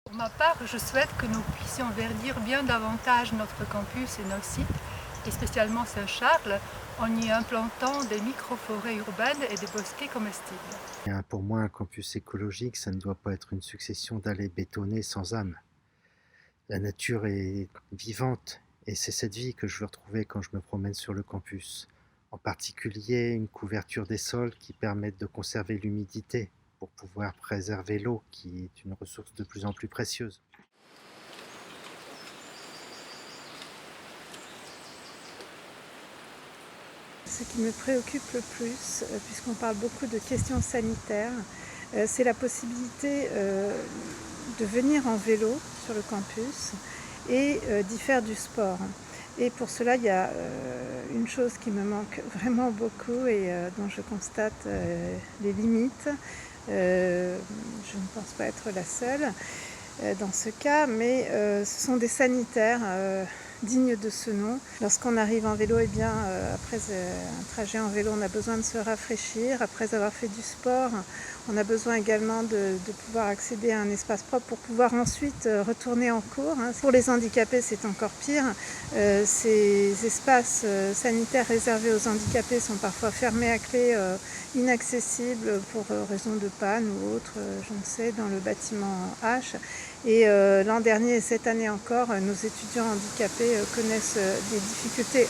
Pour ma part, je souhaite que nous puissions verdir bien davantage notre campus et nos sites, et spécialement Saint-Charles, en y implantant des micro-forêts urbaines et des bosquets comestibles. Pour moi, un campus écologique, ça ne doit pas être une succession d'allées bétonnées sans âme. La nature est vivante et c'est cette vie que je veux retrouver quand je me promène sur le campus. En particulier, une couverture des sols qui permette de conserver l'humidité pour pouvoir préserver l'eau qui est une ressource de plus en plus précieuse. Ce qui me préoccupe le plus, puisqu'on parle beaucoup de questions sanitaires, c'est la possibilité de venir en vélo sur le campus et d'y faire du sport. Et pour cela, il y a une chose qui me manque vraiment beaucoup et dont je constate les limites. Je ne pense pas être la seule dans ce cas, mais ce sont des sanitaires dignes de ce nom. Lorsqu'on arrive en vélo, eh bien, après un trajet en vélo, on a besoin de se rafraîchir. Après avoir fait du sport, on a besoin également de pouvoir accéder à un espace propre pour pouvoir ensuite retourner en cours. Pour les handicapés, c'est encore pire. Ces espaces sanitaires réservés aux handicapés sont parfois fermés à clé, inaccessibles pour raison de panne ou autre, je ne sais, dans le bâtiment H. Et l'an dernier et cette année encore, nos étudiants handicapés connaissent des difficultés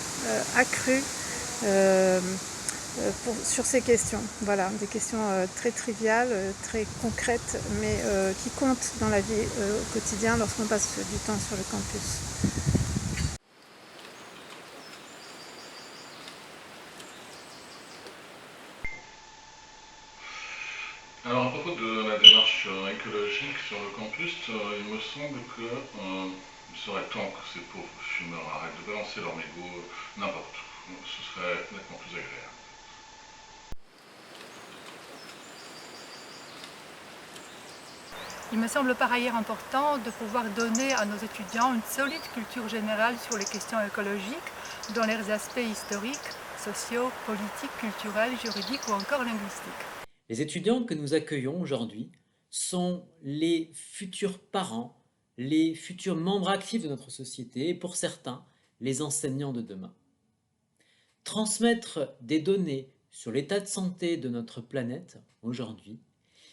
accrues sur ces questions. Voilà, des questions très triviales, très concrètes, mais qui comptent dans la vie au quotidien lorsqu'on passe du temps sur le campus. Alors à propos de la démarche écologique sur le campus, il me semble que il serait temps que ces pauvres fumeurs arrêtent de balancer leur mégot n'importe où. Ce serait nettement plus agréable. Il me semble par ailleurs important de pouvoir donner à nos étudiants une solide culture générale sur les questions écologiques, dans leurs aspects historiques, sociaux, politiques, culturels, juridiques ou encore linguistiques. Les étudiants que nous accueillons aujourd'hui sont les futurs parents, les futurs membres actifs de notre société et pour certains, les enseignants de demain. Transmettre des données sur l'état de santé de notre planète aujourd'hui,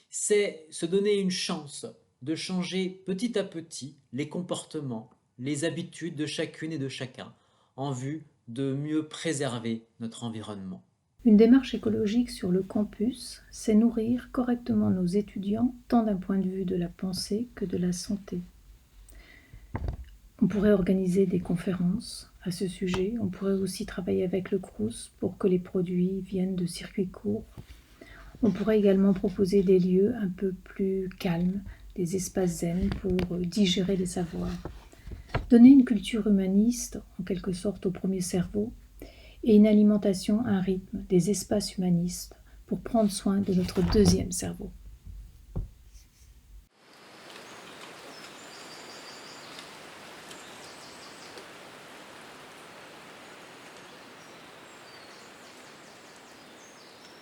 c'est se donner une chance de changer petit à petit les comportements, les habitudes de chacune et de chacun en vue de mieux préserver notre environnement. Une démarche écologique sur le campus, c'est nourrir correctement nos étudiants, tant d'un point de vue de la pensée que de la santé. On pourrait organiser des conférences à ce sujet, on pourrait aussi travailler avec le Crous pour que les produits viennent de circuits courts. On pourrait également proposer des lieux un peu plus calmes, des espaces zen pour digérer les savoirs. Donner une culture humaniste, en quelque sorte au premier cerveau, et une alimentation, un rythme, des espaces humanistes pour prendre soin de notre deuxième cerveau.